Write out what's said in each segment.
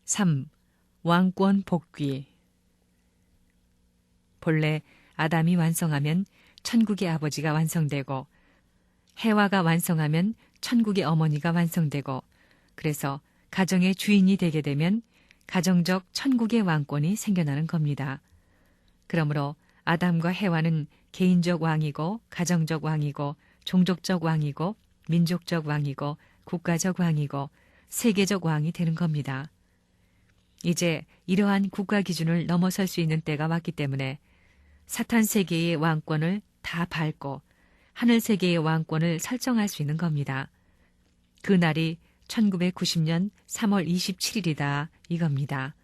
3. 왕권 복귀. 본래 아담이 완성하면 천국의 아버지가 완성되고 해와가 완성하면 천국의 어머니가 완성되고 그래서 가정의 주인이 되게 되면 가정적 천국의 왕권이 생겨나는 겁니다. 그러므로 아담과 해와는 개인적 왕이고 가정적 왕이고 종족적 왕이고 민족적 왕이고 국가적 왕이고 세계적 왕이 되는 겁니다. 이제 이러한 국가 기준을 넘어설 수 있는 때가 왔기 때문에 사탄 세계의 왕권을 다 밟고 하늘 세계의 왕권을 설정할 수 있는 겁니다. 그 날이 1990년 3월 27일이다 이겁니다.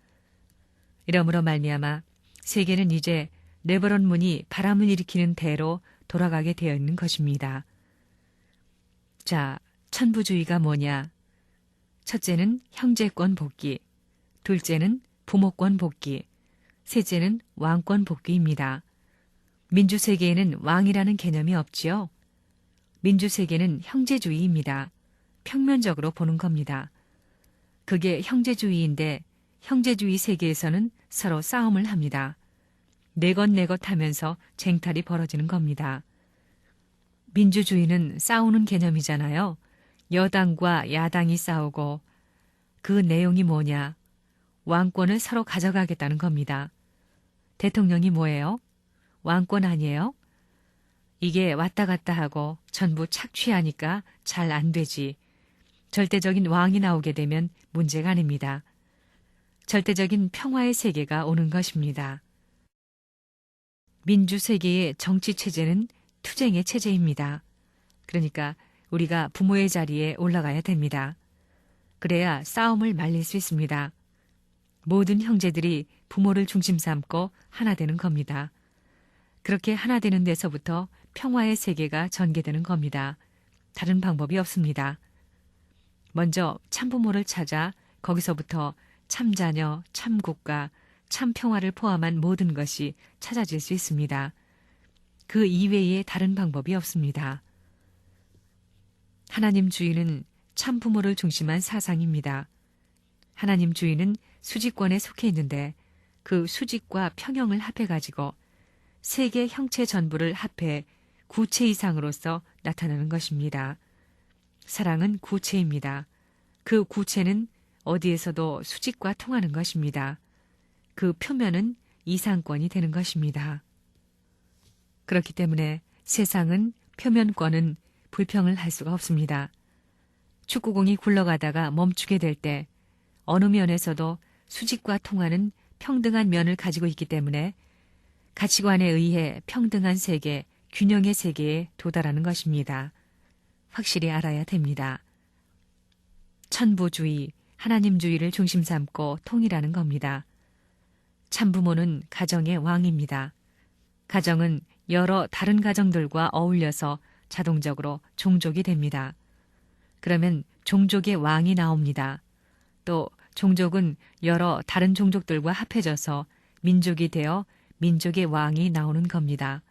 이러므로 말미암아 세계는 이제 네버런 문이 바람을 일으키는 대로 돌아가게 되어 있는 것입니다. 자, 천부주의가 뭐냐? 첫째는 형제권 복귀, 둘째는 부모권 복귀, 셋째는 왕권 복귀입니다. 민주세계에는 왕이라는 개념이 없지요. 민주세계는 형제주의입니다. 평면적으로 보는 겁니다. 그게 형제주의인데 형제주의 세계에서는 서로 싸움을 합니다. 내 것 하면서 쟁탈이 벌어지는 겁니다. 민주주의는 싸우는 개념이잖아요. 여당과 야당이 싸우고 그 내용이 뭐냐? 왕권을 서로 가져가겠다는 겁니다. 대통령이 뭐예요? 왕권 아니에요? 이게 왔다 갔다 하고 전부 착취하니까 잘 안 되지. 절대적인 왕이 나오게 되면 문제가 아닙니다. 절대적인 평화의 세계가 오는 것입니다. 민주세계의 정치체제는 투쟁의 체제입니다. 그러니까 우리가 부모의 자리에 올라가야 됩니다. 그래야 싸움을 말릴 수 있습니다. 모든 형제들이 부모를 중심 삼고 하나 되는 겁니다. 그렇게 하나 되는 데서부터 평화의 세계가 전개되는 겁니다. 다른 방법이 없습니다. 먼저 참부모를 찾아 거기서부터 참자녀, 참국가, 참평화를 포함한 모든 것이 찾아질 수 있습니다. 그 이외에 다른 방법이 없습니다. 하나님주의는 참부모를 중심한 사상입니다. 하나님주의는 수직권에 속해 있는데 그 수직과 평형을 합해가지고 세계 형체 전부를 합해 구체 이상으로서 나타나는 것입니다. 사랑은 구체입니다. 그 구체는 어디에서도 수직과 통하는 것입니다. 그 표면은 이상권이 되는 것입니다. 그렇기 때문에 세상은 표면권은 불평을 할 수가 없습니다. 축구공이 굴러가다가 멈추게 될 때 어느 면에서도 수직과 통하는 평등한 면을 가지고 있기 때문에 가치관에 의해 평등한 세계, 균형의 세계에 도달하는 것입니다. 확실히 알아야 됩니다. 천부주의, 하나님주의를 중심 삼고 통일하는 겁니다. 참부모는 가정의 왕입니다. 가정은 여러 다른 가정들과 어울려서 자동적으로 종족이 됩니다. 그러면 종족의 왕이 나옵니다. 또 종족은 여러 다른 종족들과 합해져서 민족이 되어 민족의 왕이 나오는 겁니다.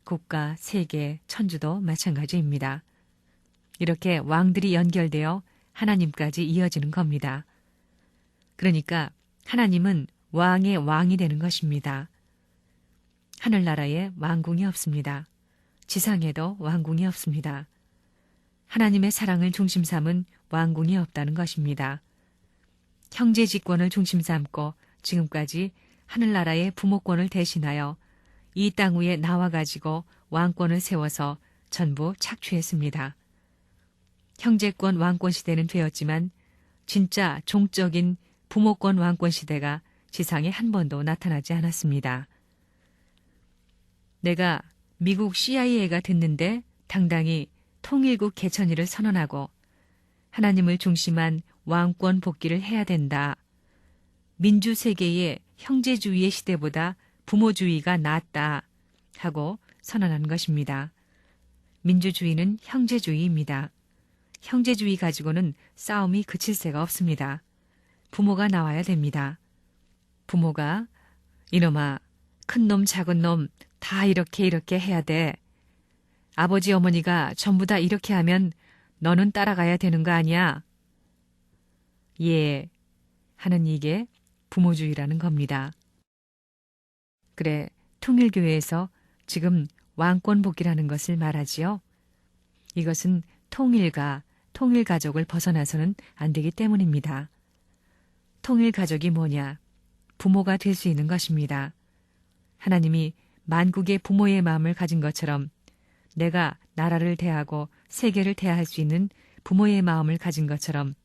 국가, 세계, 천주도 마찬가지입니다. 이렇게 왕들이 연결되어 하나님까지 이어지는 겁니다. 그러니까 하나님은 왕의 왕이 되는 것입니다. 하늘나라에 왕궁이 없습니다. 지상에도 왕궁이 없습니다. 하나님의 사랑을 중심 삼은 왕궁이 없다는 것입니다. 형제 직권을 중심 삼고 지금까지 하늘나라의 부모권을 대신하여 이 땅 위에 나와가지고 왕권을 세워서 전부 착취했습니다. 형제권 왕권 시대는 되었지만 진짜 종적인 부모권 왕권 시대가 지상에 한 번도 나타나지 않았습니다. 내가 미국 CIA가 됐는데 당당히 통일국 개천일을 선언하고 하나님을 중심한 왕권 복귀를 해야 된다. 민주세계의 형제주의의 시대보다 부모주의가 낫다 하고 선언한 것입니다. 민주주의는 형제주의입니다. 형제주의 가지고는 싸움이 그칠 새가 없습니다. 부모가 나와야 됩니다. 부모가 이놈아 큰 놈 작은 놈 다 이렇게 해야 돼. 아버지 어머니가 전부 다 이렇게 하면 너는 따라가야 되는 거 아니야? 예, 하는 이게 부모주의라는 겁니다. 그래, 통일교회에서 지금 왕권 복귀라는 것을 말하지요. 이것은 통일가, 통일가족을 벗어나서는 안 되기 때문입니다. 통일가족이 뭐냐? 부모가 될 수 있는 것입니다. 하나님이 만국의 부모의 마음을 가진 것처럼 내가 나라를 대하고 세계를 대할 수 있는 부모의 마음을 가진 것처럼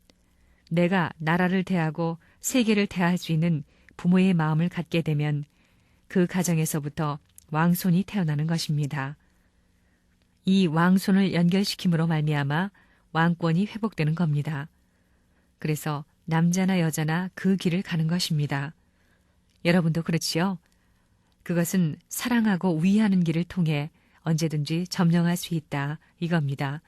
내가 나라를 대하고 세계를 대할 수 있는 부모의 마음을 갖게 되면 그 가정에서부터 왕손이 태어나는 것입니다. 이 왕손을 연결시킴으로 말미암아 왕권이 회복되는 겁니다. 그래서 남자나 여자나 그 길을 가는 것입니다. 여러분도 그렇지요? 그것은 사랑하고 위하는 길을 통해 언제든지 점령할 수 있다 이겁니다.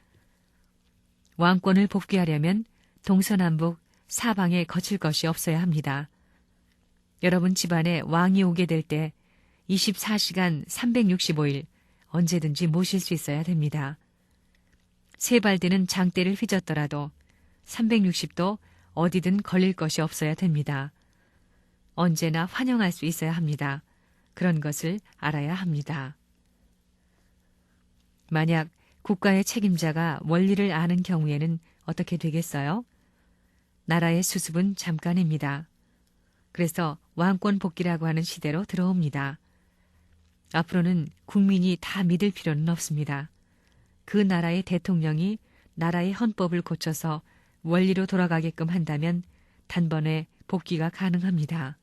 왕권을 복귀하려면 동서남북 사방에 거칠 것이 없어야 합니다. 여러분 집안에 왕이 오게 될 때 24시간 365일 언제든지 모실 수 있어야 됩니다. 세발되는 장대를 휘젓더라도 360도 어디든 걸릴 것이 없어야 됩니다. 언제나 환영할 수 있어야 합니다. 그런 것을 알아야 합니다. 만약 국가의 책임자가 원리를 아는 경우에는 어떻게 되겠어요? 나라의 수습은 잠깐입니다. 그래서 왕권 복귀라고 하는 시대로 들어옵니다. 앞으로는 국민이 다 믿을 필요는 없습니다. 그 나라의 대통령이 나라의 헌법을 고쳐서 원리로 돌아가게끔 한다면 단번에 복귀가 가능합니다.